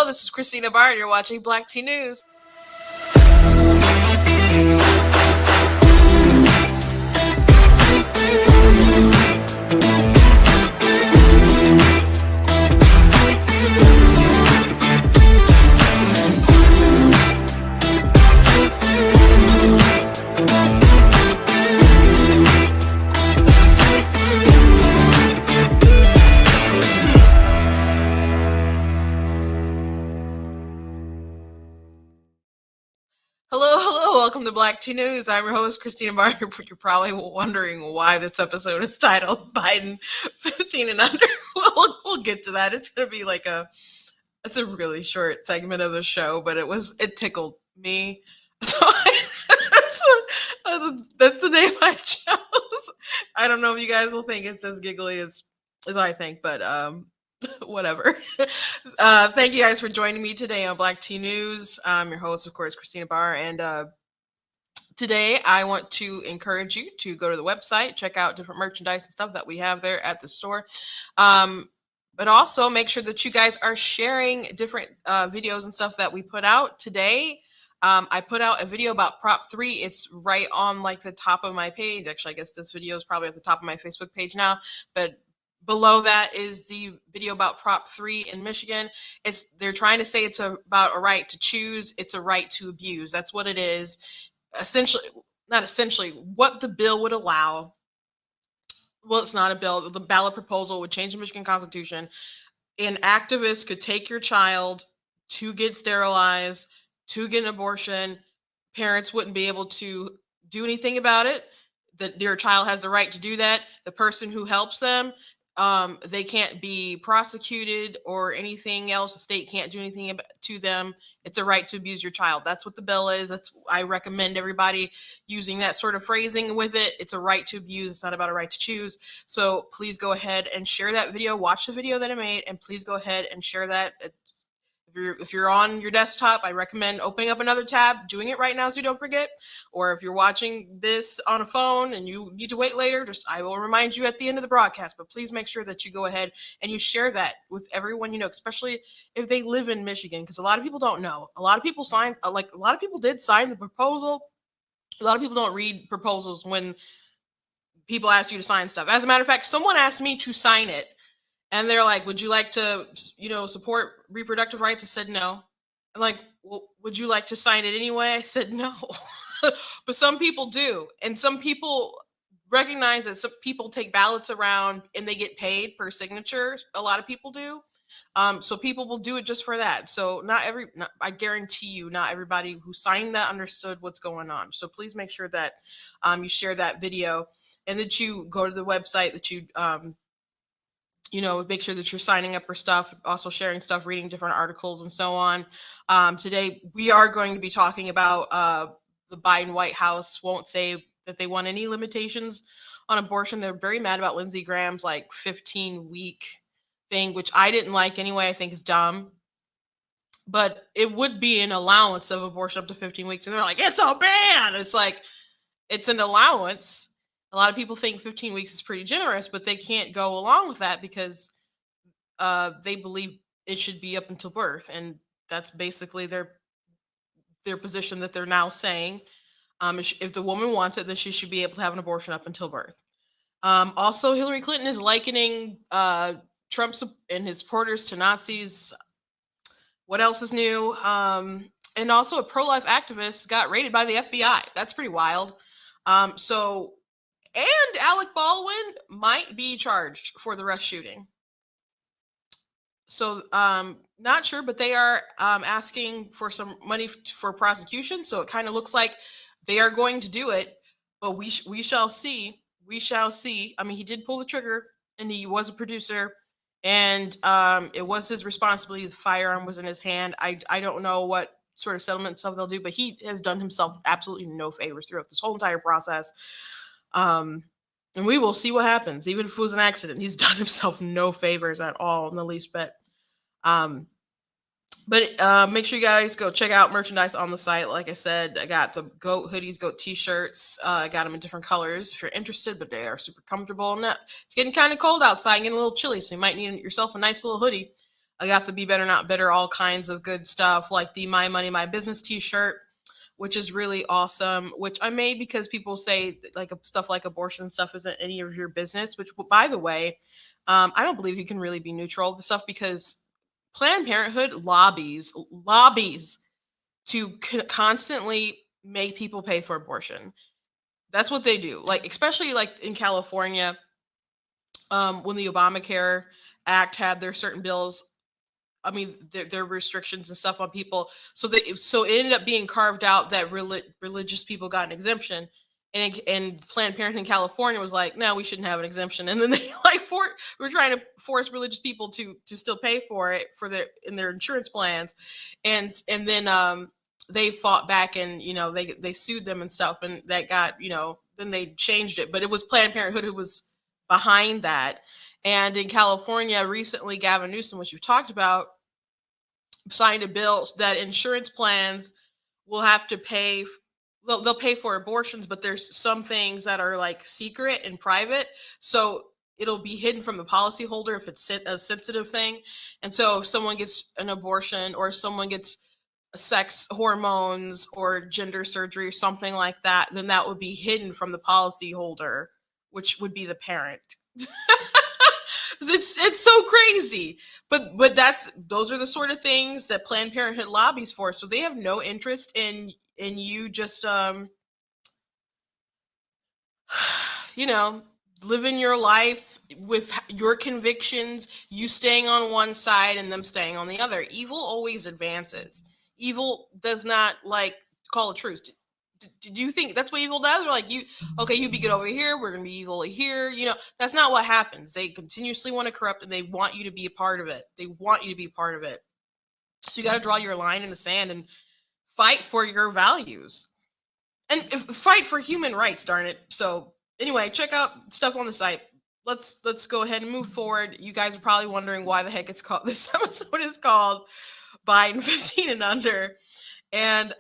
this is Christina Barr, and you're watching Black Tea News. Hello, welcome to Black Tea News. I'm your host, Christina Barr. You're probably wondering why this episode is titled Biden 15 and Under. We'll get to that. It's going to be it's a really short segment of the show, but it tickled me. So that's the name I chose. I don't know if you guys will think it's as giggly as I think, but whatever. Thank you guys for joining me today on Black Tea News. I'm your host, of course, Christina Barr, and today I want to encourage you to go to the website, check out different merchandise and stuff that we have there at the store. But also make sure that you guys are sharing different videos and stuff that we put out today. I put out a video about Prop 3. It's right on like the top of my page. Actually, I guess this video is probably at the top of my Facebook page now, but below that is the video about Prop 3 in Michigan. They're trying to say it's about a right to choose. It's a right to abuse. That's what it is. What the bill would allow. Well, it's not a bill. The ballot proposal would change the Michigan Constitution. An activist could take your child to get sterilized, to get an abortion. Parents wouldn't be able to do anything about it. That their child has the right to do that. The person who helps them, they can't be prosecuted or anything else. The state can't do anything to them. It's a right to abuse your child. That's what the bill is. I recommend everybody using that sort of phrasing with it. It's a right to abuse. It's not about a right to choose. So please go ahead and share that video. Watch the video that I made, and please go ahead and share that. If you're on your desktop, I recommend opening up another tab, doing it right now so you don't forget. Or if you're watching this on a phone and you need to wait later, I will remind you at the end of the broadcast. But please make sure that you go ahead and you share that with everyone you know, especially if they live in Michigan, because a lot of people don't know. A lot of people did sign the proposal. A lot of people don't read proposals when people ask you to sign stuff. As a matter of fact, someone asked me to sign it. And they're like, would you like to, support reproductive rights? I said, no. I'm like, well, would you like to sign it anyway? I said, no. But some people do. And some people recognize that some people take ballots around and they get paid per signature. A lot of people do. So people will do it just for that. So I guarantee you, not everybody who signed that understood what's going on. So please make sure that you share that video and that you go to the website, that you make sure that you're signing up for stuff, also sharing stuff, reading different articles and so on. Today, we are going to be talking about the Biden White House won't say that they want any limitations on abortion. They're very mad about Lindsey Graham's 15-week thing, which I didn't like anyway. I think is dumb. But it would be an allowance of abortion up to 15 weeks. And they're like, it's a ban. It's like, it's an allowance. A lot of people think 15 weeks is pretty generous, but they can't go along with that because they believe it should be up until birth. And that's basically their position that they're now saying. If the woman wants it, then she should be able to have an abortion up until birth. Also, Hillary Clinton is likening Trump and his supporters to Nazis. What else is new? And also a pro-life activist got raided by the FBI. That's pretty wild. And Alec Baldwin might be charged for the Rush shooting. So, not sure, but they are asking for some money for prosecution. So it kind of looks like they are going to do it, but we shall see. We shall see. I mean, he did pull the trigger, and he was a producer, and it was his responsibility. The firearm was in his hand. I don't know what sort of settlement stuff they'll do, but he has done himself absolutely no favors throughout this whole entire process. And we will see what happens. Even if it was an accident, he's done himself no favors at all in the least bit. But make sure you guys go check out merchandise on the site. Like I said, I got the goat hoodies, goat t-shirts. I got them in different colors if you're interested, but they are super comfortable. And it's getting kind of cold outside, getting a little chilly, so you might need yourself a nice little hoodie. I got the Be Better Not Bitter, all kinds of good stuff, like the My Money My Business t-shirt, which is really awesome, which I made because people say like stuff like abortion and stuff isn't any of your business, which, by the way, I don't believe you can really be neutral to stuff, because Planned Parenthood lobbies to constantly make people pay for abortion. That's what they do. Like, especially like in California, when the Obamacare Act had their certain bills, I mean, there are restrictions and stuff on people. So it ended up being carved out that religious people got an exemption, and Planned Parenthood in California was like, no, we shouldn't have an exemption. And then they we're trying to force religious people to still pay for it in their insurance plans, and then they fought back, and they sued them and stuff, and that got, then they changed it, but it was Planned Parenthood who was behind that. And in California recently, Gavin Newsom, which you've talked about, signed a bill that insurance plans will have to pay. They'll pay for abortions, but there's some things that are like secret and private. So it'll be hidden from the policyholder if it's a sensitive thing. And so if someone gets an abortion, or someone gets sex hormones or gender surgery or something like that, then that would be hidden from the policyholder, which would be the parent. It's so crazy, but those are the sort of things that Planned Parenthood lobbies for. So they have no interest in you just living your life with your convictions, you staying on one side and them staying on the other. Evil always advances. Evil does not like call a truce. Do you think that's what evil does? Or like, you be good over here, we're gonna be evil here. That's not what happens. They continuously want to corrupt, and they want you to be a part of it. So you got to draw your line in the sand and fight for your values, and fight for human rights, darn it. So anyway, check out stuff on the site. Let's go ahead and move forward. You guys are probably wondering why the heck this episode is called Biden 15 and Under. And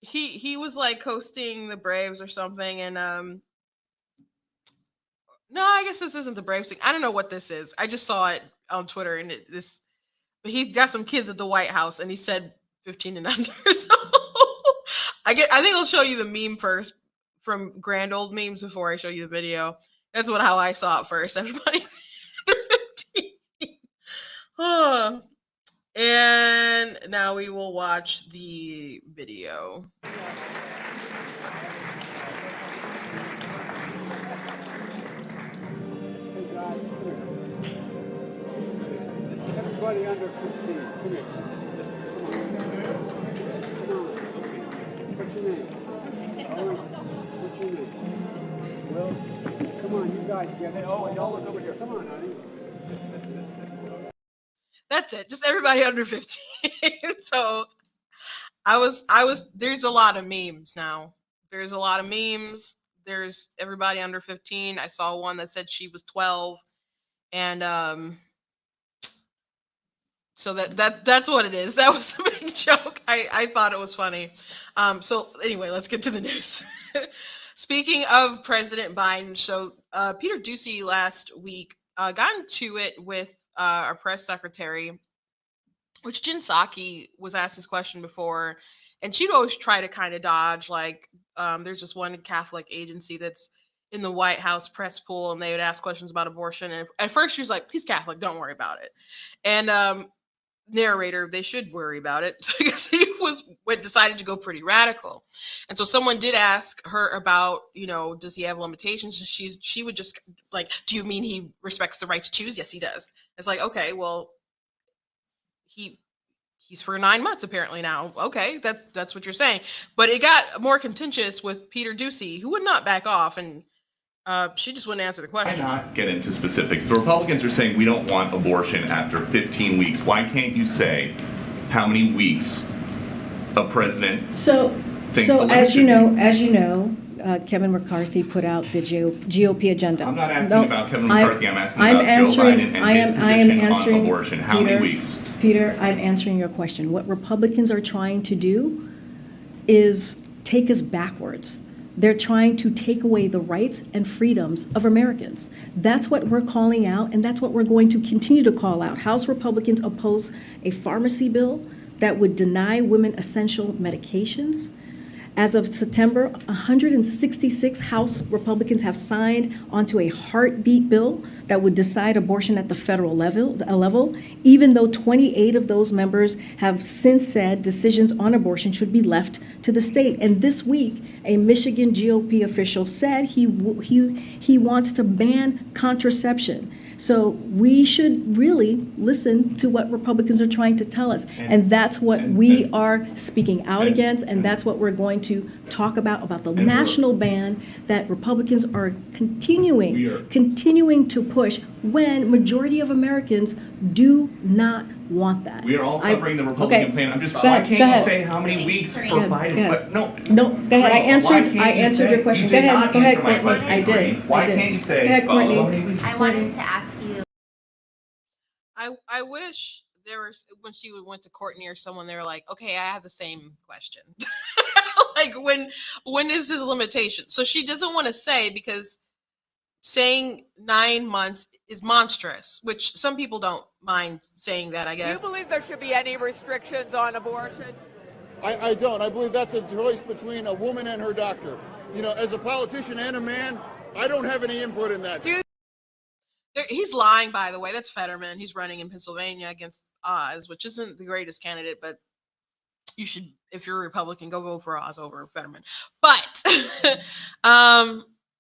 he was like hosting the Braves or something, and no, I guess this isn't the Braves thing. I don't know what this is. I just saw it on Twitter, and but he got some kids at the White House, and he said 15 and under. So I think I'll show you the meme first from Grand Old Memes before I show you the video. That's how I saw it first. Everybody under 15. Oh. And now we will watch the video. Everybody under 15, come here. Come on. What's your name? What's your name? Will? Come on, you guys get it. Oh, y'all look over here. Come on, honey. That's it. Just everybody under 15. So there's a lot of memes now. There's a lot of memes. There's everybody under 15. I saw one that said she was 12. And so that's what it is. That was a big joke. I thought it was funny. So anyway, let's get to the news. Speaking of President Biden, so Peter Doocy last week got into it with our press secretary, which Jen Psaki was asked this question before, and she'd always try to kind of dodge, like there's just one Catholic agency that's in the White House press pool, and they would ask questions about abortion, and at first she was like, he's Catholic, don't worry about it. And narrator, they should worry about it. So I guess he decided to go pretty radical. And so someone did ask her about, does he have limitations? She would just like, do you mean he respects the right to choose? Yes, he does. It's like, okay, well, he's for 9 months apparently now. Okay, that's what you're saying. But it got more contentious with Peter Doocy, who would not back off, and she just wouldn't answer the question. Why not get into specifics? The Republicans are saying we don't want abortion after 15 weeks. Why can't you say how many weeks a president thinks the limit as you should know, Kevin McCarthy put out the GOP agenda. I'm not asking about Kevin McCarthy. I'm asking about Joe Biden and his position on abortion. How many weeks? Peter, I'm answering your question. What Republicans are trying to do is take us backwards. They're trying to take away the rights and freedoms of Americans. That's what we're calling out, and that's what we're going to continue to call out. House Republicans oppose a pharmacy bill that would deny women essential medications. As of September, 166 House Republicans have signed onto a heartbeat bill that would decide abortion at the federal level, even though 28 of those members have since said decisions on abortion should be left to the state. And this week, a Michigan GOP official said he wants to ban contraception. So we should really listen to what Republicans are trying to tell us. And that's what we are speaking out against, and that's what we're going to talk about the national ban that Republicans are continuing to push when majority of Americans do not want that. We are all covering the Republican plan. I'm just, why can't you say how many weeks for Biden? No, go ahead. I answered your question. Go ahead, Courtney. I did. Why can't you say, go ahead, Courtney. I wanted to ask you. I wish there was, when she went to Courtney or someone, they were like, okay, I have the same question. Like, when is his limitation? So she doesn't want to say, because saying 9 months is monstrous, which some people don't mind saying that, I guess. Do you believe there should be any restrictions on abortion? I don't. I believe that's a choice between a woman and her doctor. You know, as a politician and a man, I don't have any input in that. He's lying, by the way. That's Fetterman. He's running in Pennsylvania against Oz, which isn't the greatest candidate, but you should, if you're a Republican, go vote for Oz over Fetterman. But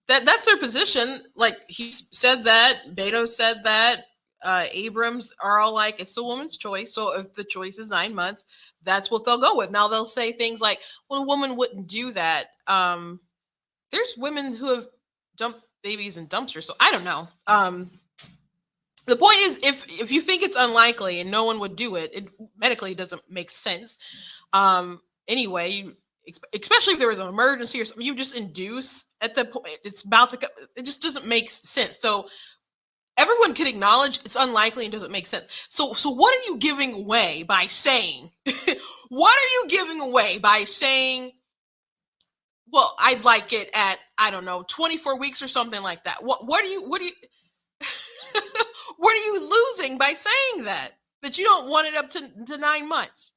that's their position. Like, he said that, Beto said that, Abrams are all like, it's a woman's choice. So if the choice is 9 months, that's what they'll go with. Now they'll say things like, well, a woman wouldn't do that. There's women who have dumped babies in dumpsters. So I don't know. The point is, if you think it's unlikely and no one would do it, it medically doesn't make sense. Anyway, especially if there was an emergency or something, you just induce at the point it's about to. It just doesn't make sense. So everyone can acknowledge it's unlikely and doesn't make sense. So what are you giving away by saying? What are you giving away by saying? Well, I'd like it at, I don't know, 24 weeks or something like that. What are you what are you losing by saying that you don't want it up to 9 months?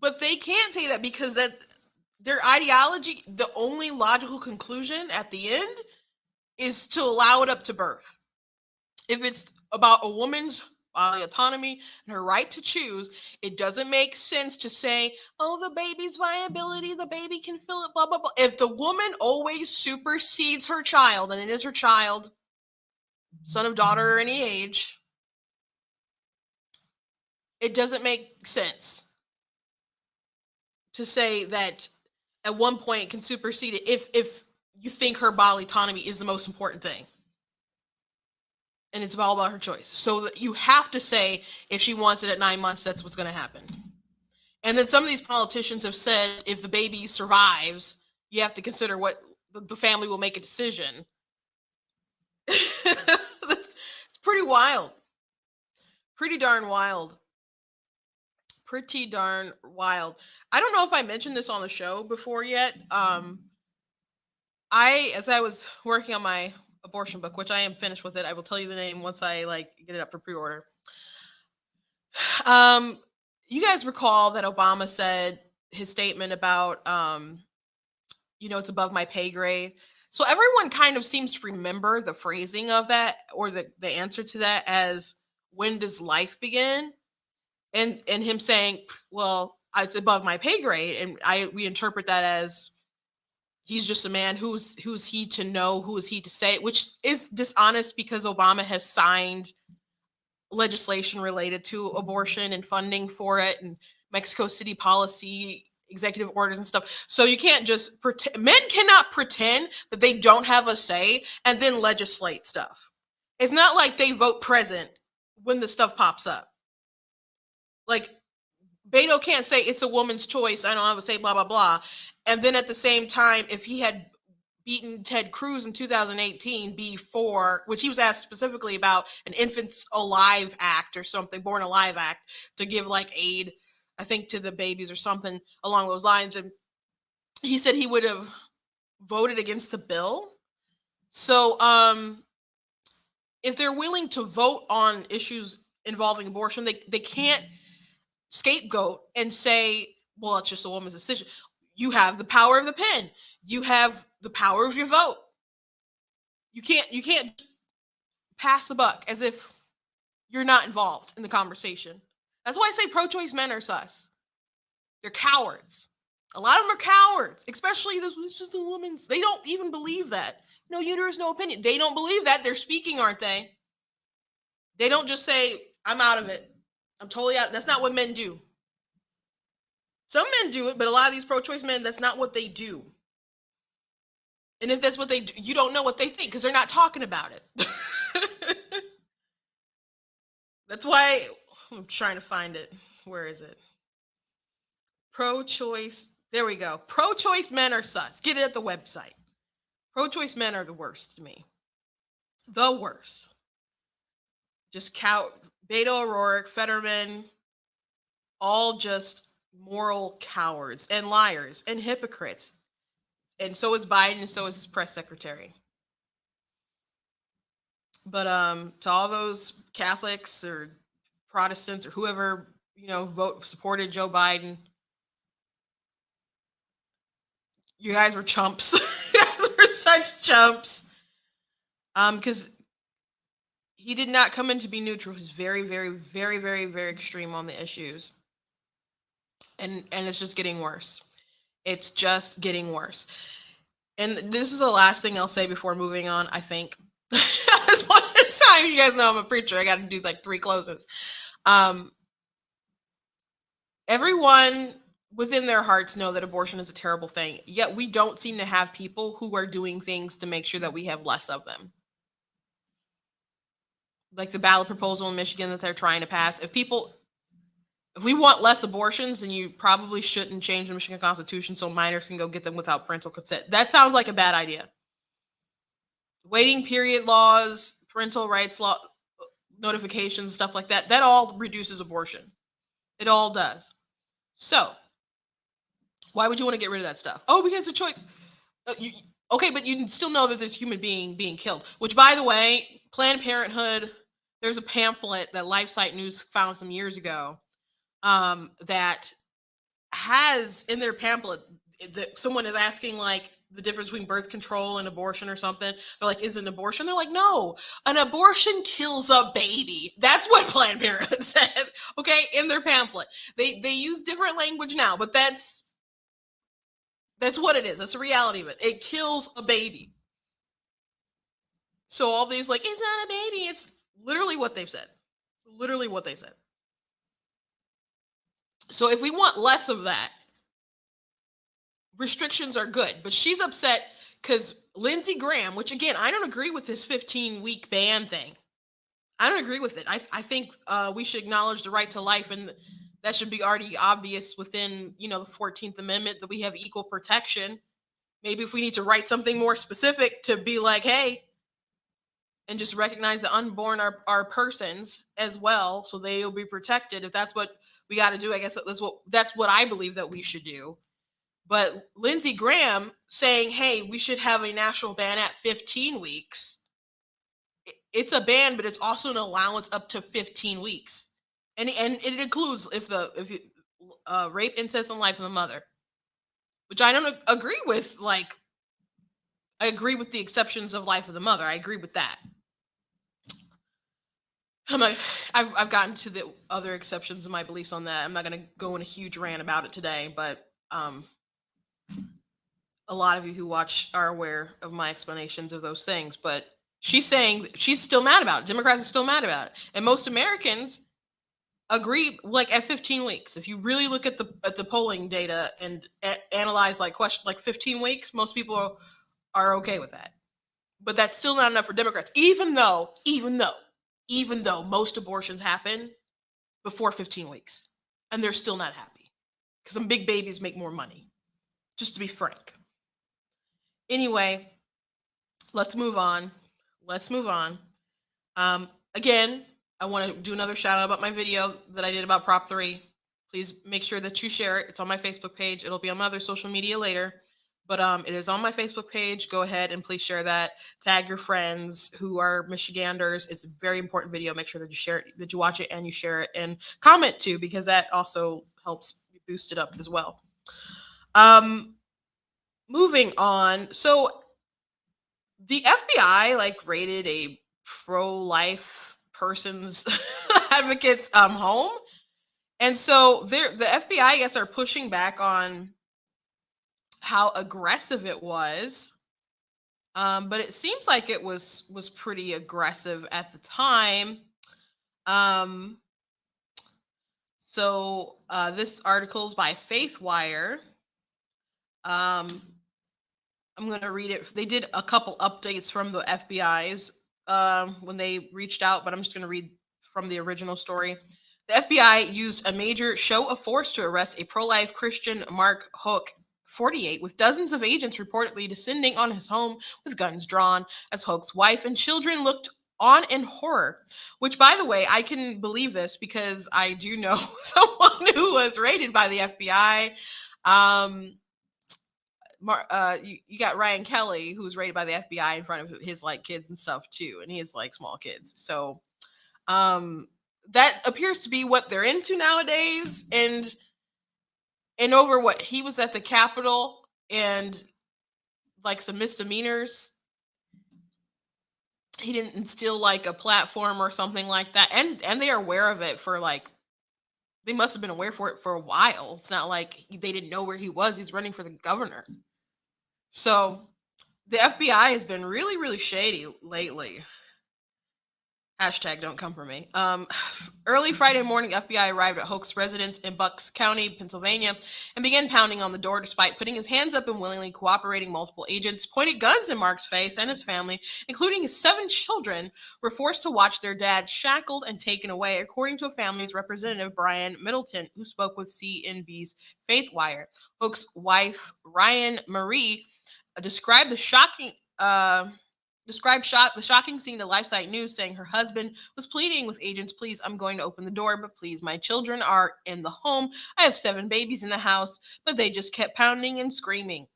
But they can't say that because that their ideology, the only logical conclusion at the end is to allow it up to birth. If it's about a woman's bodily autonomy and her right to choose, it doesn't make sense to say, oh, the baby's viability, the baby can feel it, blah, blah, blah. If the woman always supersedes her child, and it is her child, son of daughter or any age, it doesn't make sense to say that at one point it can supersede it if you think her bodily autonomy is the most important thing. And it's all about her choice. So you have to say, if she wants it at 9 months, that's what's going to happen. And then some of these politicians have said, if the baby survives, you have to consider what the family will make a decision. It's pretty wild. Pretty darn wild. Pretty darn wild. I don't know if I mentioned this on the show before yet. As I was working on my abortion book, which I am finished with it, I will tell you the name once I get it up for pre-order. You guys recall that Obama said his statement about it's above my pay grade. So everyone kind of seems to remember the phrasing of that, or the answer to that, as when does life begin? And him saying, well, it's above my pay grade, and we interpret that as he's just a man. Who's he to know? Who is he to say? Which is dishonest, because Obama has signed legislation related to abortion and funding for it, and Mexico City policy, executive orders and stuff. So you can't just pretend. Men cannot pretend that they don't have a say and then legislate stuff. It's not like they vote present when the stuff pops up. Like, Beto can't say it's a woman's choice, I don't have a say, blah, blah, blah. And then at the same time, if he had beaten Ted Cruz in 2018 before, which he was asked specifically about an Infants Alive Act or something, Born Alive Act, to give aid, I think, to the babies or something along those lines. And he said he would have voted against the bill. So if they're willing to vote on issues involving abortion, they can't scapegoat and say, well, it's just a woman's decision. You have the power of the pen. You have the power of your vote. You can't pass the buck as if you're not involved in the conversation. That's why I say pro-choice men are sus. They're cowards. A lot of them are cowards, especially this was just a woman's. They don't even believe that. No uterus, no opinion. They don't believe that. They're speaking, aren't they? They don't just say, I'm out of it. I'm totally out. That's not what men do. Some men do it, but a lot of these pro-choice men, that's not what they do. And if that's what they do, you don't know what they think because they're not talking about it. That's why I'm trying to find it. Where is it? Pro-choice. There we go. Pro-choice men are sus. Get it at the website. Pro-choice men are the worst to me. The worst. Just Beto O'Rourke, Fetterman, all just moral cowards and liars and hypocrites. And so is Biden, and so is his press secretary. But to all those Catholics or Protestants or whoever, supported Joe Biden, you guys were chumps. You guys were such chumps. Because he did not come in to be neutral. He's very, very, very, very, very extreme on the issues. And it's just getting worse. It's just getting worse. And this is the last thing I'll say before moving on, I think. This one time, you guys know I'm a preacher. I got to do like 3 closes. Everyone within their hearts know that abortion is a terrible thing. Yet we don't seem to have people who are doing things to make sure that we have less of them. Like the ballot proposal in Michigan that they're trying to pass. If we want less abortions, then you probably shouldn't change the Michigan Constitution so minors can go get them without parental consent. That sounds like a bad idea. Waiting period laws, parental rights law, notifications, stuff like that, that all reduces abortion. It all does. So, why would you want to get rid of that stuff? Oh, because it's a choice. Okay, but you still know that there's human being killed. Which, by the way, Planned Parenthood, there's a pamphlet that LifeSite News found some years ago that has in their pamphlet that someone is asking like the difference between birth control and abortion or something. They're like, is it an abortion? They're like, no, an abortion kills a baby. That's what Planned Parenthood said, okay, in their pamphlet. They use different language now, but that's what it is. That's the reality of it. It kills a baby. So all these like, it's not a baby. It's literally what they've said. Literally what they said. So if we want less of that, restrictions are good. But she's upset because Lindsey Graham, which again, I don't agree with this 15-week ban thing. I don't agree with it. I think we should acknowledge the right to life, and that should be already obvious within, the 14th Amendment that we have equal protection. Maybe if we need to write something more specific to be like, hey, and just recognize the unborn are persons as well, so they will be protected. If that's what we got to do, I guess that's what I believe that we should do. But Lindsey Graham saying, hey, we should have a national ban at 15 weeks. It's a ban, but it's also an allowance up to 15 weeks. And it includes if rape, incest, and life of the mother, which I don't agree with. Like, I agree with the exceptions of life of the mother. I agree with that. I've gotten to the other exceptions of my beliefs on that. I'm not going to go in a huge rant about it today, but a lot of you who watch are aware of my explanations of those things. But she's saying she's still mad about it. Democrats are still mad about it, and most Americans agree. Like at 15 weeks, if you really look at the polling data and analyze like 15 weeks, most people are okay with that. But that's still not enough for Democrats, even though most abortions happen before 15 weeks, and they're still not happy because some big babies make more money. Just to be frank. Anyway, let's move on. Again, I want to do another shout out about my video that I did about Prop 3. Please make sure that you share it. It's on my Facebook page. It'll be on my other social media later. But it is on my Facebook page. Go ahead and please share that. Tag your friends who are Michiganders. It's a very important video. Make sure that you share it, that you watch it and you share it and comment too, because that also helps boost it up as well. Moving on. So the FBI raided a pro-life person's advocate's home. And so the FBI, I guess, are pushing back on how aggressive it was. But it seems like it was pretty aggressive at the time. So this article is by FaithWire. I'm going to read it. They did a couple updates from the FBI's when they reached out, but I'm just going to read from the original story. The FBI used a major show of force to arrest a pro-life Christian, Mark Hook, 48, with dozens of agents reportedly descending on his home with guns drawn, as Hook's wife and children looked on in horror. Which, by the way, I can believe this because I do know someone who was raided by the FBI. You got Ryan Kelly, who was raided by the FBI in front of his kids and stuff too, and he has small kids. So that appears to be what they're into nowadays. And over what he was at the Capitol and some misdemeanors, he didn't instill a platform or something like that, and they are aware of it for they must have been aware for it for a while. It's not like they didn't know where he was. He's running for the governor. So the FBI has been really, really shady lately. Hashtag don't come for me. Early Friday morning, FBI arrived at Hook's residence in Bucks County, Pennsylvania, and began pounding on the door despite putting his hands up and willingly cooperating. Multiple agents pointed guns in Mark's face, and his family, including his 7 children, were forced to watch their dad shackled and taken away, according to a family's representative, Brian Middleton, who spoke with CNBC's FaithWire. Hook's wife, Ryan Marie, described the shocking scene to LifeSite News, saying her husband was pleading with agents, "Please, I'm going to open the door, but please, my children are in the home. I have 7 babies in the house, but they just kept pounding and screaming."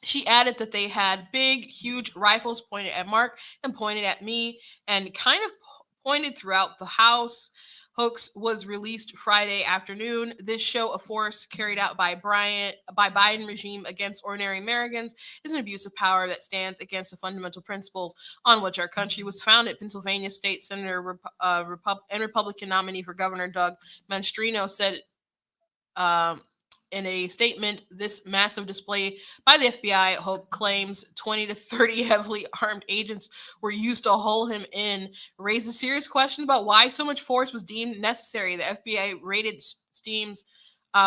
She added that they had big, huge rifles pointed at Mark and pointed at me and kind of pointed throughout the house. Hoax was released Friday afternoon. This show of force carried out by Biden regime against ordinary Americans is an abuse of power that stands against the fundamental principles on which our country was founded. Pennsylvania State Senator and Republican nominee for governor Doug Mastriano said in a statement, this massive display by the FBI, Hope claims 20 to 30 heavily armed agents were used to haul him in, raises serious questions about why so much force was deemed necessary. The FBI raided steams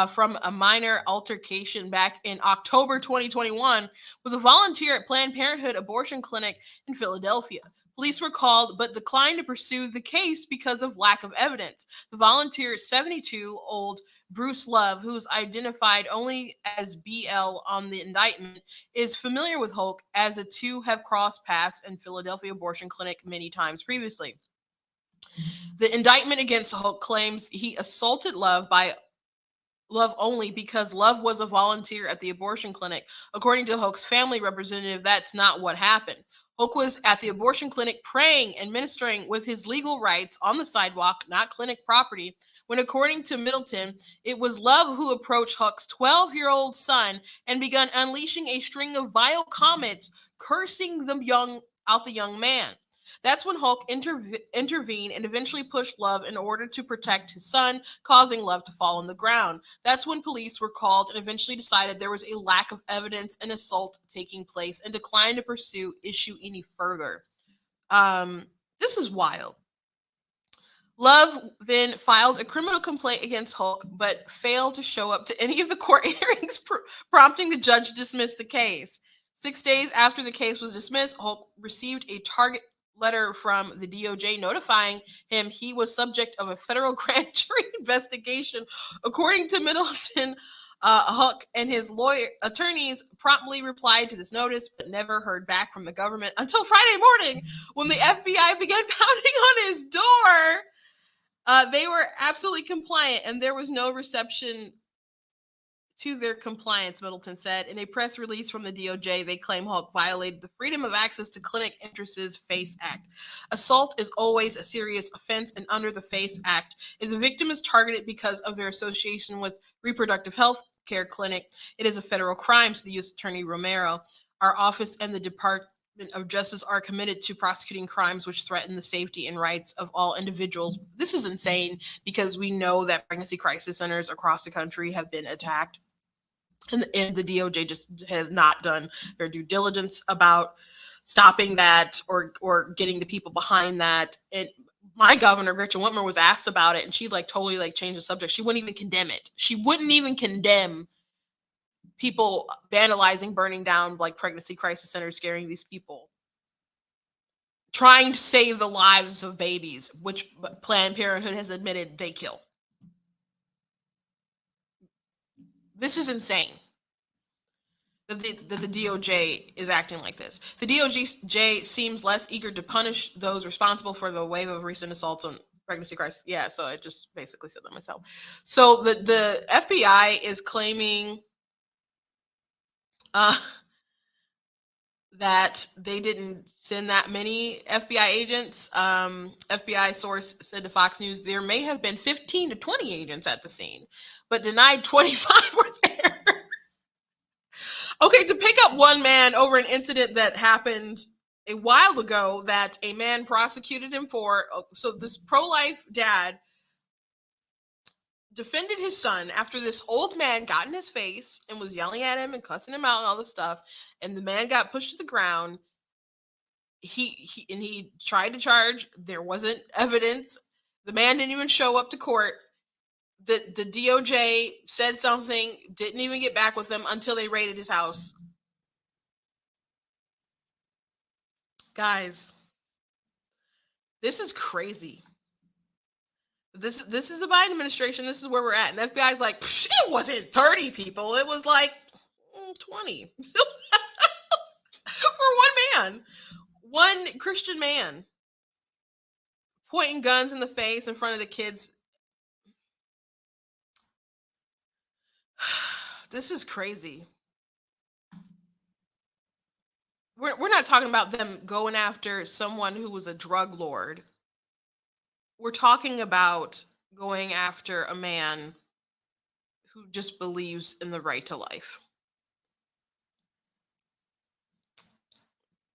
from a minor altercation back in October 2021 with a volunteer at Planned Parenthood abortion clinic in Philadelphia. Police were called but declined to pursue the case because of lack of evidence. The volunteer, 72-year-old Bruce Love, who's identified only as BL on the indictment, is familiar with Hulk, as the two have crossed paths in Philadelphia abortion clinic many times previously. The indictment against Hulk claims he assaulted Love only because Love was a volunteer at the abortion clinic. According to Hook's family representative, that's not what happened. Hook was at the abortion clinic praying and ministering with his legal rights on the sidewalk, not clinic property, when, according to Middleton, it was Love who approached Hook's 12-year-old son and began unleashing a string of vile comments, cursing the young man. That's when Hulk intervened and eventually pushed Love in order to protect his son, causing Love to fall on the ground. That's when police were called and eventually decided there was a lack of evidence and assault taking place and declined to pursue issue any further. This is wild. Love then filed a criminal complaint against Hulk, but failed to show up to any of the court hearings, prompting the judge to dismiss the case. 6 days after the case was dismissed, Hulk received a target letter from the DOJ notifying him he was subject of a federal grand jury investigation. According to Middleton, Huck and his attorneys promptly replied to this notice, but never heard back from the government until Friday morning when the FBI began pounding on his door. They were absolutely compliant, and there was no reception to their compliance, Middleton said. In a press release from the DOJ, they claim Hawk violated the Freedom of Access to Clinic Entrances FACE Act. Assault is always a serious offense, and under the FACE Act, if the victim is targeted because of their association with reproductive health care clinic, it is a federal crime, said the U.S. Attorney Romero. Our office and the Department of Justice are committed to prosecuting crimes which threaten the safety and rights of all individuals. This is insane because we know that pregnancy crisis centers across the country have been attacked. And the DOJ just has not done their due diligence about stopping that or getting the people behind that. And my governor, Gretchen Whitmer, was asked about it, and she totally changed the subject. She wouldn't even condemn it. She wouldn't even condemn people vandalizing, burning down pregnancy crisis centers, scaring these people, trying to save the lives of babies, which Planned Parenthood has admitted they kill. This is insane that the DOJ is acting like this. The DOJ seems less eager to punish those responsible for the wave of recent assaults on pregnancy crisis. Yeah, so I just basically said that myself. So the FBI is claiming that they didn't send that many FBI agents. FBI source said to Fox News there may have been 15 to 20 agents at the scene, but denied 25 were there. Okay, to pick up one man over an incident that happened a while ago that a man prosecuted him for. So this pro-life dad defended his son after this old man got in his face and was yelling at him and cussing him out and all this stuff, and the man got pushed to the ground. He tried to charge. There wasn't evidence. The man didn't even show up to court. The DOJ said something, didn't even get back with them until they raided his house. Guys, this is crazy. This is the Biden administration. This is where we're at. And the FBI's like, it wasn't 30 people. It was 20 for one man, one Christian man pointing guns in the face in front of the kids. This is crazy. We're not talking about them going after someone who was a drug lord. We're talking about going after a man who just believes in the right to life.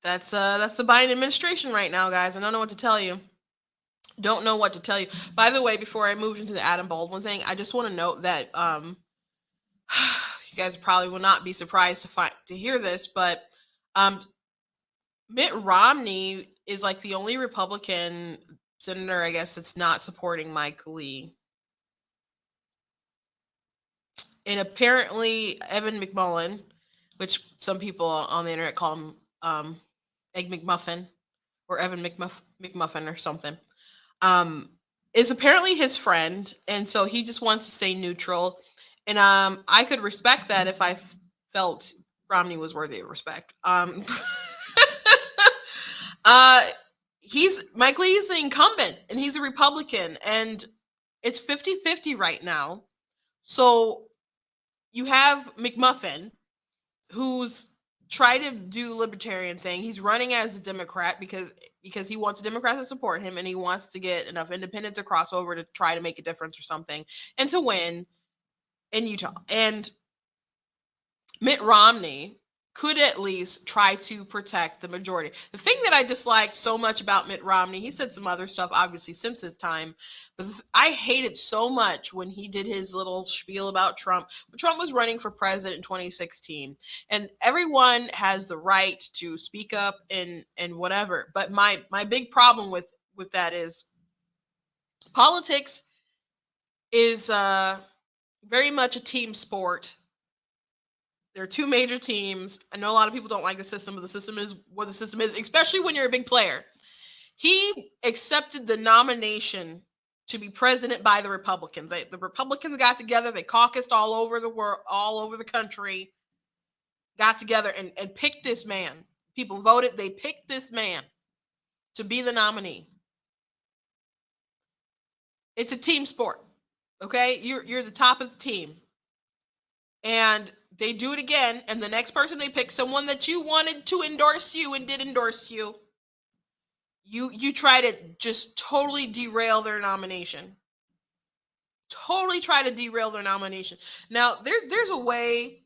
That's the Biden administration right now, guys. I don't know what to tell you. Don't know what to tell you. By the way, before I move into the Adam Baldwin thing, I just want to note that you guys probably will not be surprised to hear this, but Mitt Romney is the only Republican senator, I guess, that's not supporting Mike Lee. And apparently Evan McMullin, which some people on the internet call him Egg McMuffin or Evan McMuffin or something, is apparently his friend. And so he just wants to stay neutral. And I could respect that if I felt Romney was worthy of respect. Mike Lee is the incumbent and he's a Republican, and it's 50-50 right now. So you have McMuffin, who's tried to do the libertarian thing. He's running as a Democrat because he wants Democrats to support him, and he wants to get enough independents to cross over to try to make a difference or something and to win in Utah. And Mitt Romney could at least try to protect the majority. The thing that I disliked so much about Mitt Romney, he said some other stuff obviously since his time, but I hated so much when he did his little spiel about Trump. But Trump was running for president in 2016, and everyone has the right to speak up and whatever. But my big problem with that is politics is very much a team sport. There are two major teams. I know a lot of people don't like the system, but the system is what the system is, especially when you're a big player. He accepted the nomination to be president by the Republicans. The Republicans got together. They caucused all over the world, all over the country, got together and picked this man. People voted. They picked this man to be the nominee. It's a team sport, okay? You're the top of the team. and they do it again, and the next person they pick, someone that you wanted to endorse you and did endorse you, you try to just totally derail their nomination. Totally try to derail their nomination. Now, there's a way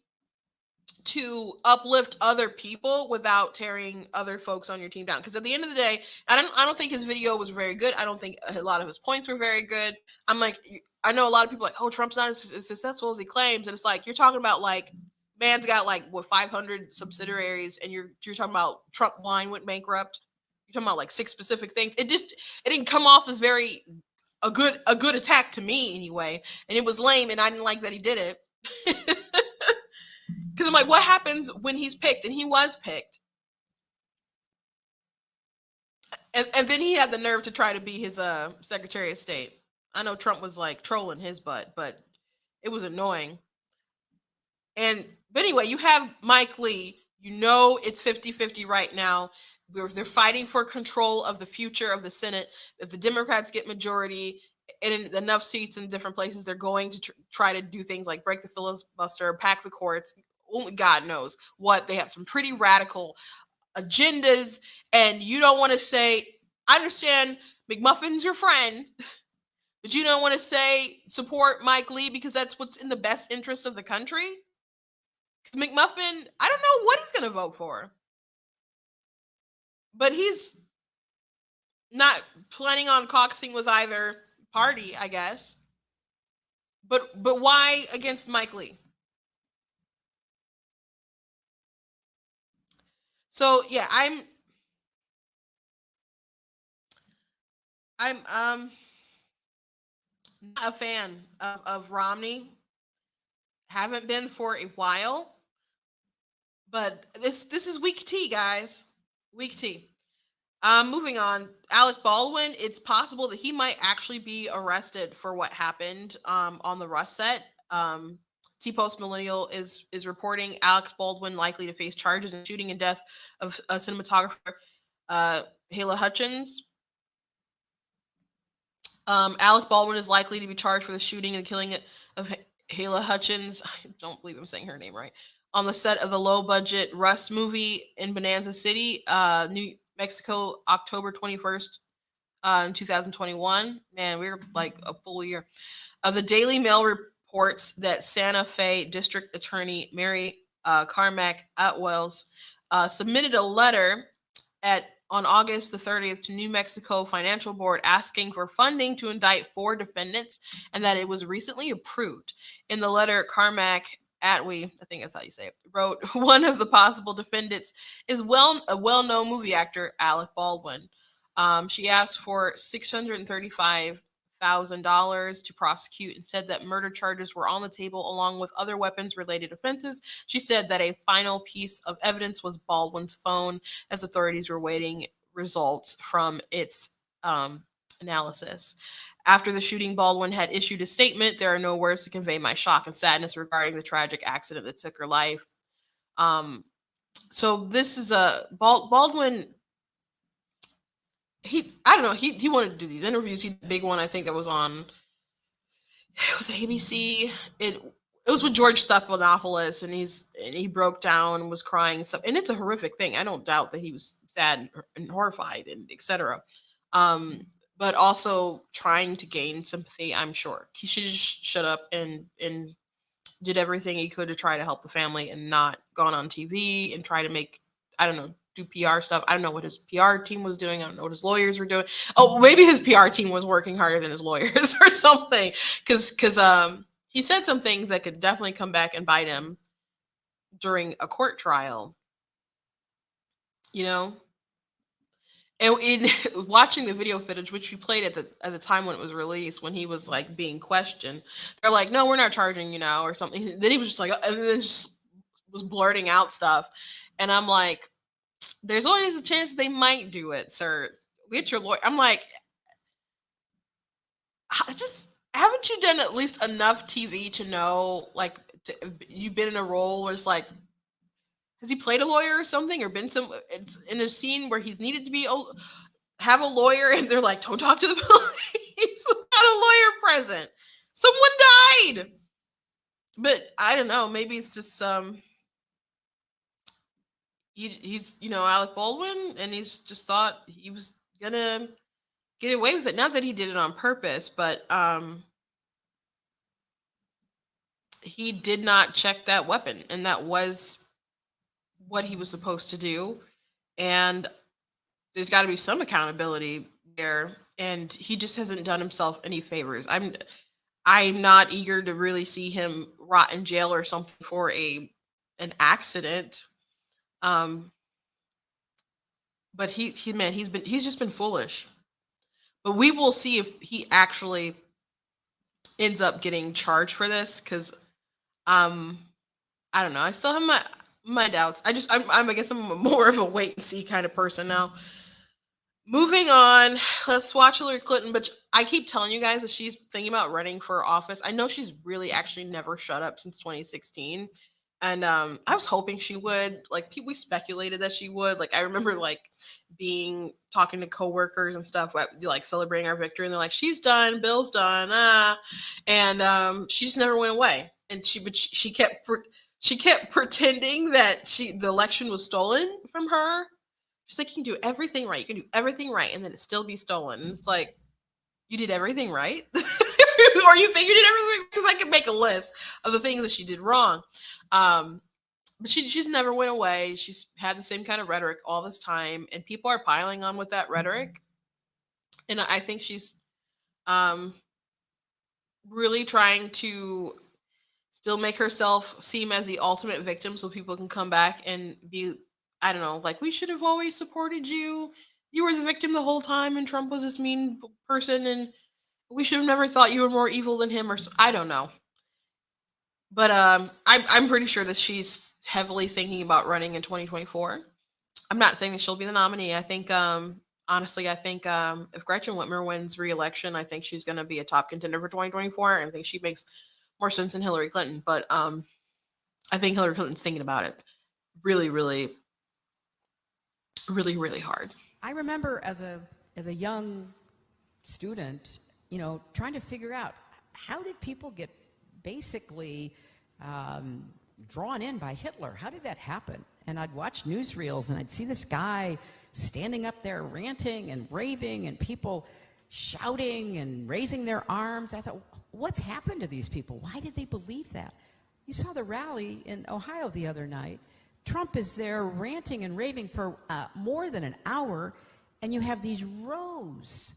to uplift other people without tearing other folks on your team down. Because at the end of the day, I don't think his video was very good. I don't think a lot of his points were very good. I'm like, I know a lot of people are like, oh, Trump's not as successful as he claims, and it's like you're talking about like man's got like what 500 subsidiaries, and you're talking about Trump wine went bankrupt. You're talking about like 6 specific things. It didn't come off as very a good attack to me anyway, and it was lame, and I didn't like that he did it. Because I'm like, what happens when he's picked? And he was picked. And then he had the nerve to try to be his Secretary of State. I know Trump was like trolling his butt, but it was annoying. But anyway, you have Mike Lee. You know it's 50-50 right now. They're fighting for control of the future of the Senate. If the Democrats get majority and enough seats in different places, they're going to try to do things like break the filibuster, pack the courts. Only God knows what. They have some pretty radical agendas, and you don't want to say, I understand McMuffin's your friend, but you don't want to say support Mike Lee because that's what's in the best interest of the country. McMuffin, I don't know what he's going to vote for, but he's not planning on caucusing with either party, I guess. But why against Mike Lee? So yeah, I'm not a fan of Romney. Haven't been for a while. But this is weak tea, guys. Weak tea. Moving on. Alec Baldwin, it's possible that he might actually be arrested for what happened on the Rust set. T-Post Millennial is reporting Alex Baldwin likely to face charges in shooting and death of a cinematographer, Hala Hutchins. Alec Baldwin is likely to be charged for the shooting and killing of Hala Hutchins. I don't believe I'm saying her name right. On the set of the low-budget Rust movie in Bonanza City, New Mexico, October 21st, in 2021. Man, we're like a full year. The Daily Mail reports that Santa Fe District Attorney Mary Carmack Atwells submitted a letter on August the 30th to New Mexico Financial Board asking for funding to indict 4 defendants, and that it was recently approved. In the letter, Carmack Atwee, I think that's how you say it, wrote, one of the possible defendants is a well-known movie actor, Alec Baldwin. She asked for $635,000 to prosecute and said that murder charges were on the table along with other weapons-related offenses. She said that a final piece of evidence was Baldwin's phone, as authorities were waiting results from its analysis. After the shooting, Baldwin had issued a statement. There are no words to convey my shock and sadness regarding the tragic accident that took her life. So this is a Baldwin. I don't know. He wanted to do these interviews. He did a big one, I think, that was on. It was ABC. It was with George Stephanopoulos, and he broke down and was crying and stuff. And it's a horrific thing. I don't doubt that he was sad and horrified and etc. But also trying to gain sympathy. I'm sure he should just shut up and did everything he could to try to help the family and not gone on TV and try to make, I don't know, do PR stuff. I don't know what his PR team was doing. I don't know what his lawyers were doing. Oh, maybe his PR team was working harder than his lawyers or something. Because he said some things that could definitely come back and bite him during a court trial. You know? And in watching the video footage, which we played at the time when it was released, when he was like being questioned, they're like, "No, we're not charging you now," or something. Then he was just like, and then just was blurting out stuff, and I'm like, "There's always a chance they might do it, sir. Get your lawyer." I'm like, just haven't you done at least enough TV to know, like, you've been in a role where it's like, has he played a lawyer or something, or been it's in a scene where he's needed to be have a lawyer, and they're like, don't talk to the police without a lawyer present. Someone died. But I don't know. Maybe it's just he's Alec Baldwin, and he's just thought he was gonna get away with it. Not that he did it on purpose, but he did not check that weapon, and that was what he was supposed to do. And there's got to be some accountability there, and he just hasn't done himself any favors. I'm not eager to really see him rot in jail or something for an accident. Um, but he's just been foolish. But we will see if he actually ends up getting charged for this, because um I don't know. I still have my doubts. I guess I'm more of a wait and see kind of person now. Moving on, let's watch Hillary Clinton. But I keep telling you guys that she's thinking about running for office. I know she's really actually never shut up since 2016, and I was hoping she would. Like, we speculated that she would. Like, I remember being talking to coworkers and stuff, like celebrating our victory, and they're like, "She's done, Bill's done," and she just never went away. And she kept pretending that the election was stolen from her. She's like, "You can do everything right. You can do everything right, and then it still be stolen." And it's like, you did everything right, or you think you did everything? Because I can make a list of the things that she did wrong. But she's never went away. She's had the same kind of rhetoric all this time, and people are piling on with that rhetoric. And I think she's really trying to still make herself seem as the ultimate victim, so people can come back and be, I don't know, like, "We should have always supported you. You were the victim the whole time, and Trump was this mean person, and we should have never thought you were more evil than him," or I don't know. But I'm pretty sure that she's heavily thinking about running in 2024. I'm not saying that she'll be the nominee. I think honestly, I think if Gretchen Whitmer wins re-election, I think she's going to be a top contender for 2024. I think she makes more sense than Hillary Clinton. But I think Hillary Clinton's thinking about it really, really, really, really hard. I remember as a young student, trying to figure out, how did people get basically drawn in by Hitler? How did that happen? And I'd watch newsreels, and I'd see this guy standing up there ranting and raving, and people shouting and raising their arms. I thought, what's happened to these people? Why did they believe that? You saw the rally in Ohio the other night. Trump is there ranting and raving for more than an hour, and you have these rows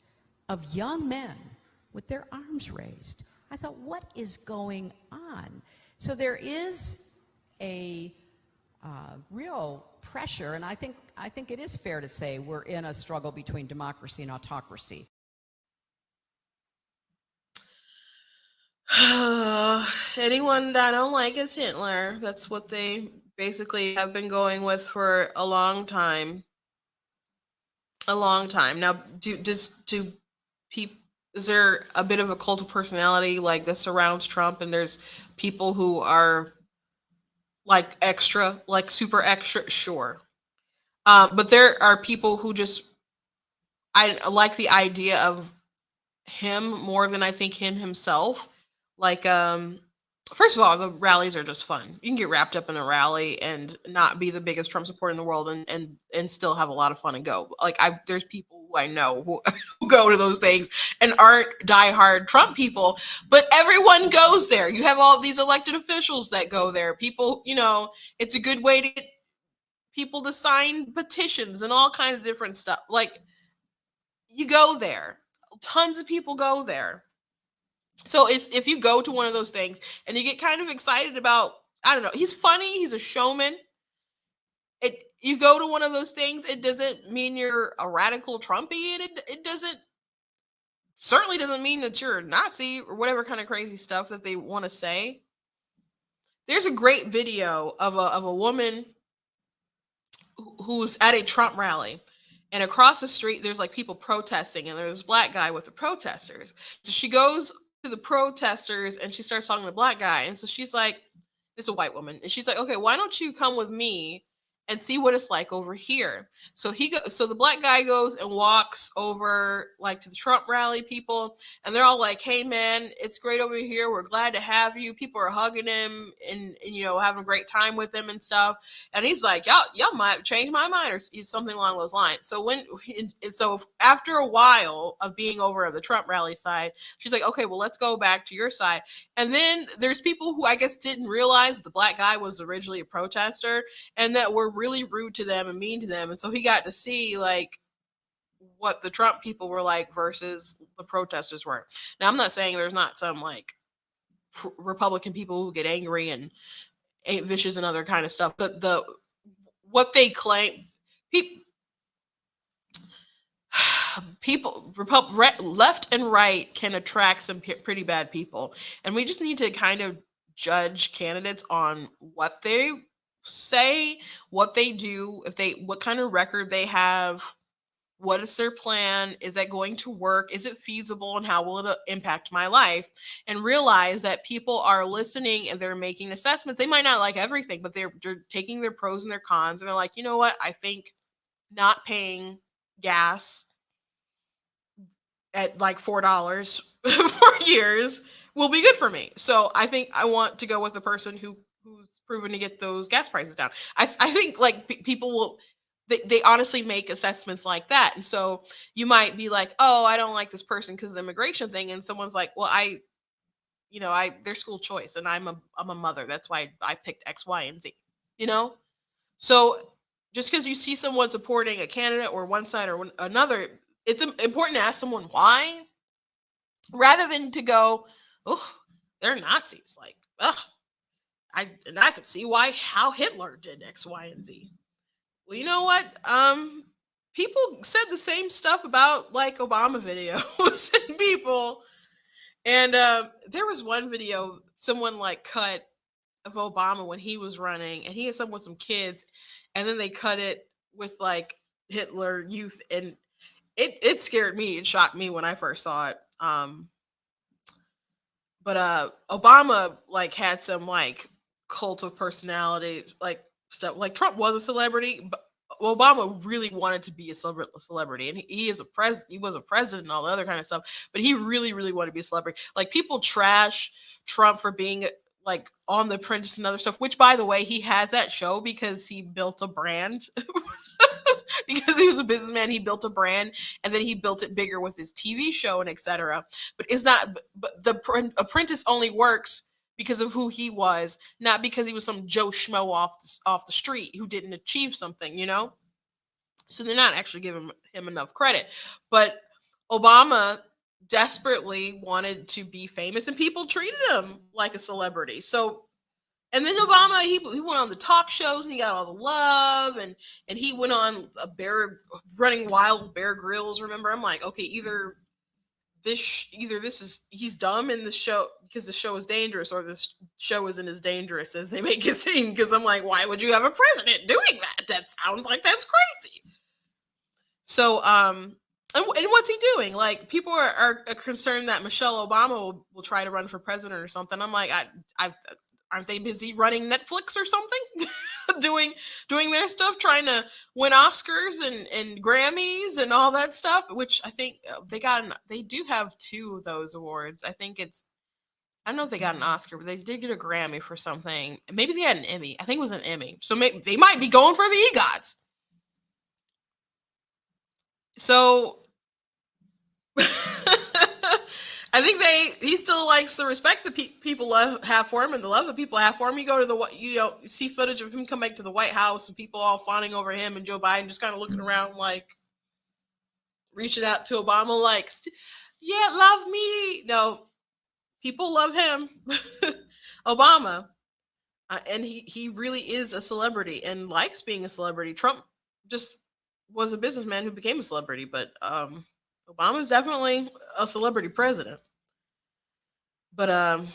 of young men with their arms raised. I thought, what is going on? So there is a real pressure, and I think it is fair to say we're in a struggle between democracy and autocracy. Anyone that I don't like is Hitler. That's what they basically have been going with for a long time. A long time. Now, is there a bit of a cult of personality like this surrounds Trump, and there's people who are like extra, like super extra? Sure. But there are people who I like the idea of him more than I think him himself. Like, first of all, the rallies are just fun. You can get wrapped up in a rally and not be the biggest Trump supporter in the world, and still have a lot of fun and go. Like, there's people who I know who go to those things and aren't diehard Trump people, but everyone goes there. You have all these elected officials that go there. People, it's a good way to get people to sign petitions and all kinds of different stuff. Like, you go there. Tons of people go there. So if you go to one of those things and you get kind of excited about, I don't know, he's funny, he's a showman. You go to one of those things, it doesn't mean you're a radical Trumpian. It certainly doesn't mean that you're a Nazi or whatever kind of crazy stuff that they want to say. There's a great video of a woman who's at a Trump rally. And across the street, there's like people protesting, and there's this black guy with the protesters. So she goes to the protesters and she starts talking to the black guy. And so she's like, it's a white woman. And she's like, "Okay, why don't you come with me and see what it's like over here. So so the black guy goes and walks over like to the Trump rally people, and they're all like, "Hey man, it's great over here. We're glad to have you." People are hugging him and having a great time with him and stuff. And he's like, "Y'all might change my mind," or something along those lines. So after a while of being over at the Trump rally side, she's like, "Okay, well let's go back to your side." And then there's people who I guess didn't realize the black guy was originally a protester and that were really rude to them and mean to them. And so he got to see like what the Trump people were like versus the protesters were. Now, I'm not saying there's not some like Republican people who get angry and ain't vicious and other kind of stuff, but what they claim, people left and right can attract some pretty bad people, and we just need to kind of judge candidates on what they say, what they do, what kind of record they have, what is their plan, is that going to work, is it feasible, and how will it impact my life, and realize that people are listening and they're making assessments. They might not like everything, but they're taking their pros and their cons, and they're like, you know what, I think not paying gas at like $4 for years will be good for me. So I think I want to go with the person who's proven to get those gas prices down. I think like people will, they honestly make assessments like that. And so you might be like, oh, I don't like this person because of the immigration thing. And someone's like, well, their school choice, and I'm a mother. That's why I picked X, Y, and Z, So just because you see someone supporting a candidate or one side or another, it's important to ask someone why, rather than to go, oh, they're Nazis. Like, ugh, I can see how Hitler did X, Y, and Z. Well, you know what? People said the same stuff about like Obama videos and people. And there was one video someone like cut of Obama when he was running, and he had some with some kids, and then they cut it with like Hitler youth, and it scared me. It shocked me when I first saw it. But Obama like had some like cult of personality like stuff. Like Trump was a celebrity, but Obama really wanted to be a celebrity, and he is a he was a president and all the other kind of stuff. But he really, really wanted to be a celebrity. Like people trash Trump for being like on The Apprentice and other stuff. Which, by the way, he has that show because he built a brand. Because he was a businessman, he built a brand, and then he built it bigger with his TV show and etc. But it's not. But the Apprentice only works because of who he was, not because he was some Joe Schmo off the street who didn't achieve something, So they're not actually giving him enough credit. But Obama desperately wanted to be famous, and people treated him like a celebrity. So, and then Obama, he went on the talk shows and he got all the love, and he went on running wild with Bear Grylls. Remember, I'm like, okay, either this is he's dumb in the show because the show is dangerous, or this show isn't as dangerous as they make it seem. Because I'm like, why would you have a president doing that? That sounds like that's crazy. So and what's he doing? Like people are concerned that Michelle Obama will try to run for president or something. I'm like, aren't they busy running Netflix or something? doing their stuff, trying to win Oscars and Grammys and all that stuff, which I think they do have 2 of those awards. I don't know if they got an Oscar, but they did get a Grammy for something. Maybe they had an Emmy. I think it was an Emmy. So maybe they might be going for the EGOTs. So I think he still likes the respect that people have for him and the love that people have for him. You go to you see footage of him come back to the White House and people all fawning over him, and Joe Biden just kind of looking around like reaching out to Obama like, yeah, love me. No, people love him. Obama. And he really is a celebrity and likes being a celebrity. Trump just was a businessman who became a celebrity, but Obama's definitely a celebrity president. But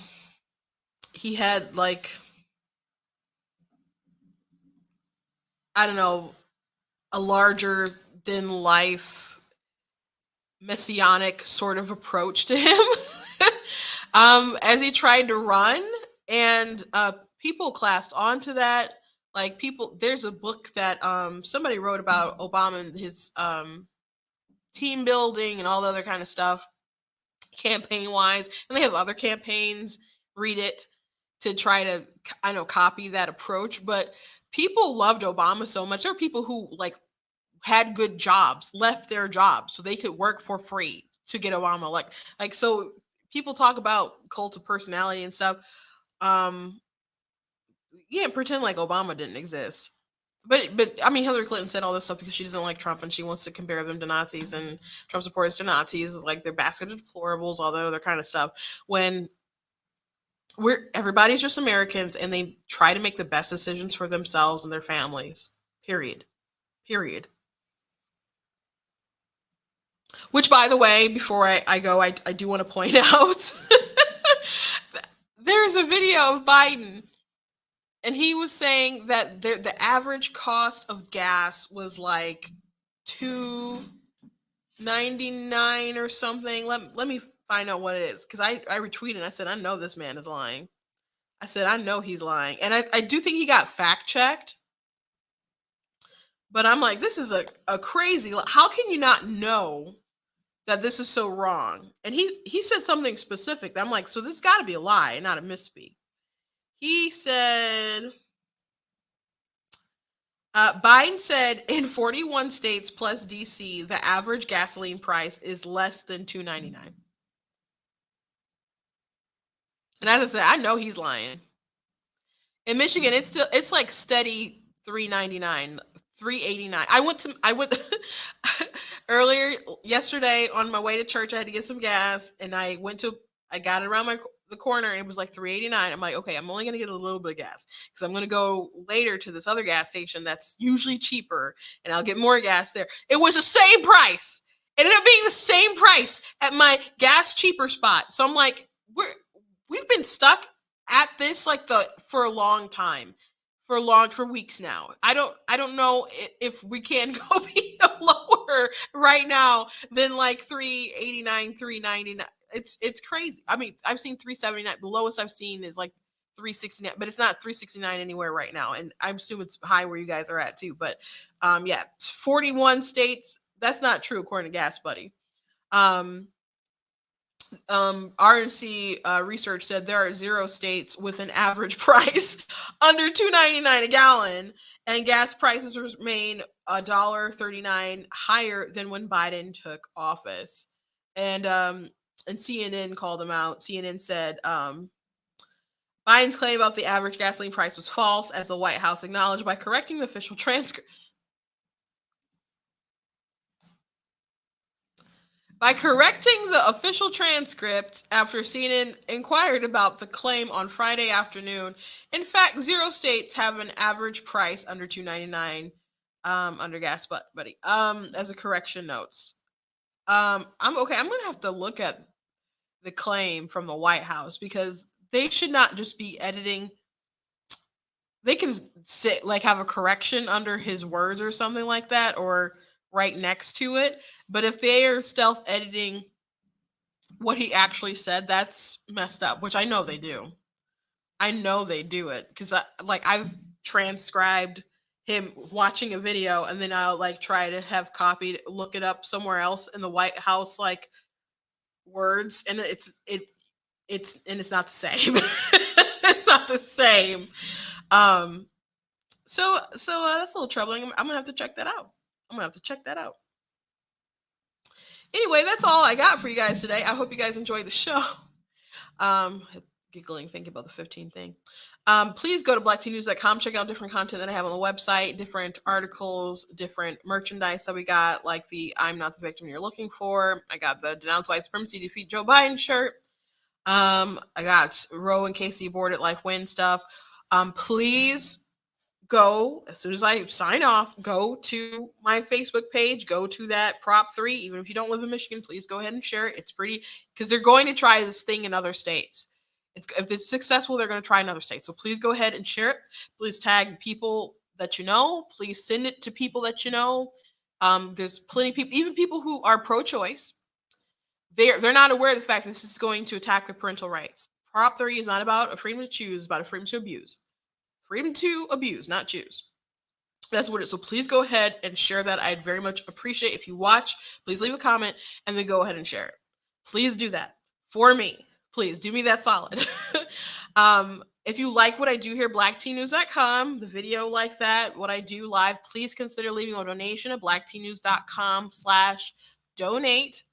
he had like, I don't know, a larger than life messianic sort of approach to him as he tried to run, and people classed onto that Like people, there's a book that somebody wrote about Obama and his team building and all the other kind of stuff, campaign wise, and they have other campaigns. Read it to try to, I know, copy that approach. But people loved Obama so much. There are people who like had good jobs, left their jobs so they could work for free to get Obama. Like so people talk about cult of personality and stuff. Um yeah, pretend like Obama didn't exist. But I mean Hillary Clinton said all this stuff because she doesn't like Trump and she wants to compare them to Nazis, and Trump supporters to Nazis, like their basket of deplorables, all that other kind of stuff. When everybody's just Americans and they try to make the best decisions for themselves and their families. Period. Period. Which, by the way, before I go, I do want to point out there's a video of Biden, and he was saying that the average cost of gas was like $2.99 or something. Let me find out what it is, because I retweeted and I said, I know this man is lying. I said, I know he's lying. And I do think he got fact checked. But I'm like, this is a crazy, how can you not know that this is so wrong? And he said something specific. I'm like, so this got to be a lie, not a misspeak. He said, Biden said in 41 states plus DC, the average gasoline price is less than $2.99. And as I said, I know he's lying. In Michigan, it's like steady $3.99, $3.89. I went earlier yesterday on my way to church. I had to get some gas, and I got it around the corner, and it was like $3.89. I'm like, okay, I'm only gonna get a little bit of gas because I'm gonna go later to this other gas station that's usually cheaper, and I'll get more gas there. It was the same price. It ended up being the same price at my gas cheaper spot. So I'm like, we've been stuck at this for a long time, for weeks now. I don't know if we can go be lower right now than like 389, 399. It's crazy. I mean, I've seen 379. The lowest I've seen is like 369, but it's not 369 anywhere right now. And I assume it's high where you guys are at too. But yeah, 41 states. That's not true according to Gas Buddy. RNC research said there are 0 states with an average price under $2.99 a gallon, and gas prices remain $1.39 higher than when Biden took office. And CNN called them out. CNN said Biden's claim about the average gasoline price was false, as the White House acknowledged by correcting the official transcript. By correcting the official transcript after CNN inquired about the claim on Friday afternoon, in fact, 0 states have an average price under $2.99 under Gas Buddy. As a correction notes, I'm okay. I'm gonna have to look at the claim from the White House, because they should not just be editing. They can have a correction under his words or something like that, or right next to it. But if they are stealth editing what he actually said, that's messed up, which I know they do. I know they do it, because I've transcribed him watching a video, and then I'll try to have copied, look it up somewhere else in the White House words, and it's not the same. It's not the same. So that's a little troubling. I'm gonna have to check that out. Anyway, that's all I got for you guys today. I hope you guys enjoyed the show. Giggling, thinking about the 15 thing. Please go to blacktnews.com, check out different content that I have on the website, different articles, different merchandise that we got, like the I'm Not the Victim You're Looking For. I got the Denounce White Supremacy, Defeat Joe Biden shirt. I got Roe and Casey Aborted, Life Win stuff. Please go, as soon as I sign off, go to my Facebook page, go to that Prop 3. Even if you don't live in Michigan, please go ahead and share it. It's pretty, because they're going to try this thing in other states. If it's successful, they're going to try in other states. So please go ahead and share it. Please tag people that you know. Please send it to people that you know. There's plenty of people, even people who are pro-choice. They're not aware of the fact that this is going to attack their parental rights. Prop 3 is not about a freedom to choose, it's about a freedom to abuse. Freedom to abuse, not choose. That's what it is. So please go ahead and share that. I'd very much appreciate if you watch. Please leave a comment and then go ahead and share it. Please do that for me. Please do me that solid. If you like what I do here, blacktnews.com, the video like that, what I do live, please consider leaving a donation at blacktnews.com/donate.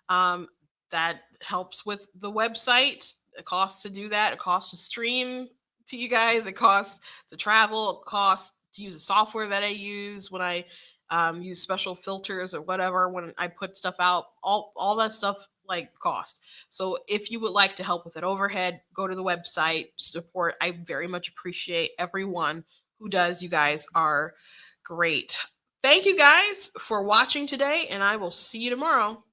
That helps with the website. It costs to do that. It costs to stream to you guys. It costs to travel. It costs to use the software that I use when I use special filters or whatever when I put stuff out. All that stuff like cost. So if you would like to help with that overhead, go to the website, support. I very much appreciate everyone who does. You guys are great. Thank you guys for watching today, and I will see you tomorrow.